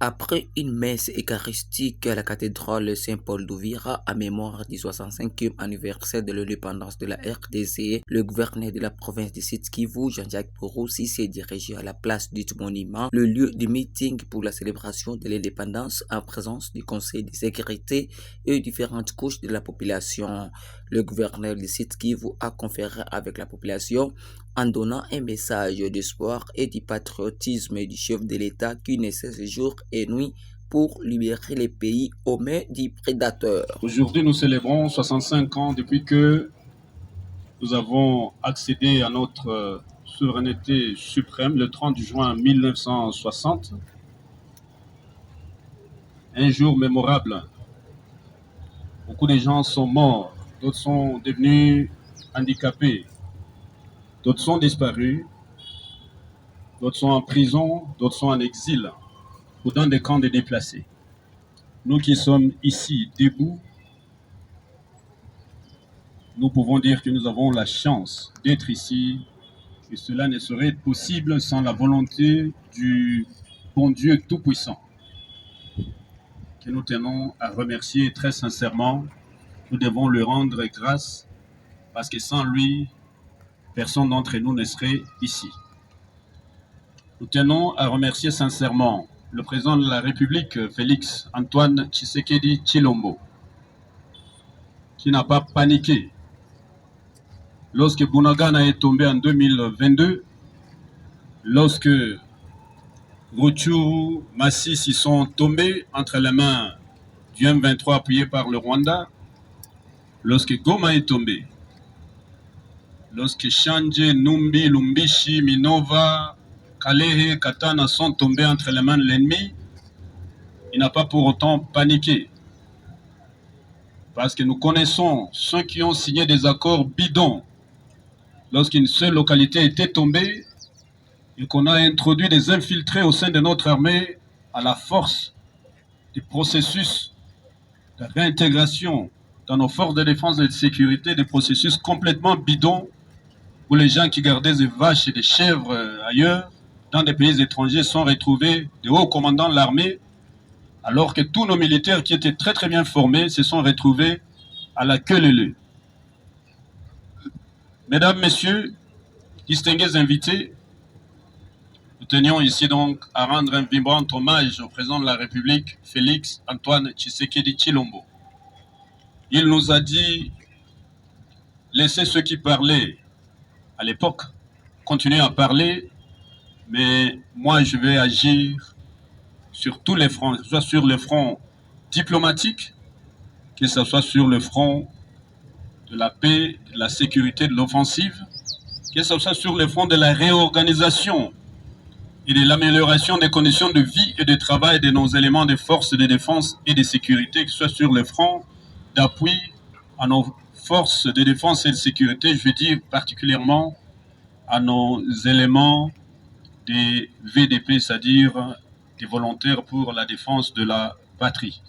Après une messe eucharistique à la cathédrale Saint-Paul d'Uvira à mémoire du 65e anniversaire de l'indépendance de la RDC, le gouverneur de la province de Sud-Kivu, Jean-Jacques Poroussi, s'est dirigé à la place du monument, le lieu du meeting pour la célébration de l'indépendance en présence du Conseil de sécurité et différentes couches de la population. Le gouverneur de Sud-Kivu a conféré avec la population en donnant un message d'espoir et du patriotisme du chef de l'État qui ne cesse jour et nuit pour libérer les pays aux mains du prédateur. Aujourd'hui, nous célébrons 65 ans depuis que nous avons accédé à notre souveraineté suprême le 30 juin 1960. Un jour mémorable. Beaucoup de gens sont morts, d'autres sont devenus handicapés, d'autres sont disparus, d'autres sont en prison, d'autres sont en exil ou dans des camps de déplacés. Nous qui sommes ici debout, nous pouvons dire que nous avons la chance d'être ici et cela ne serait possible sans la volonté du bon Dieu Tout-Puissant que nous tenons à remercier très sincèrement. Nous devons lui rendre grâce parce que sans lui, personne d'entre nous ne serait ici. Nous tenons à remercier sincèrement le président de la République, Félix Antoine Tshisekedi Tshilombo, qui n'a pas paniqué. Lorsque Bunagana est tombé en 2022, lorsque Rutshuru, Masisi sont tombés entre les mains du M23 appuyé par le Rwanda, lorsque Goma est tombé, lorsque Shanje, Numbi, Lumbishi, Minova, Kalehe, Katana sont tombés entre les mains de l'ennemi, il n'a pas pour autant paniqué. Parce que nous connaissons ceux qui ont signé des accords bidons lorsqu'une seule localité était tombée et qu'on a introduit des infiltrés au sein de notre armée à la force du processus de réintégration dans nos forces de défense et de sécurité, des processus complètement bidons où les gens qui gardaient des vaches et des chèvres ailleurs, dans des pays étrangers, sont retrouvés des hauts commandants de l'armée, alors que tous nos militaires qui étaient très très bien formés se sont retrouvés à la queue leu-leu. Mesdames, Messieurs, distingués invités, nous tenions ici donc à rendre un vibrant hommage au président de la République, Félix Antoine Tshisekedi Tshilombo. Il nous a dit, laissez ceux qui parlaient à l'époque continuer à parler, mais moi je vais agir sur tous les fronts, que ce soit sur le front diplomatique, que ce soit sur le front de la paix, de la sécurité, de l'offensive, que ce soit sur le front de la réorganisation et de l'amélioration des conditions de vie et de travail de nos éléments de force de défense et de sécurité, que ce soit sur le front d'appui à nos forces de défense et de sécurité, je veux dire particulièrement à nos éléments des VDP, c'est-à-dire des volontaires pour la défense de la patrie.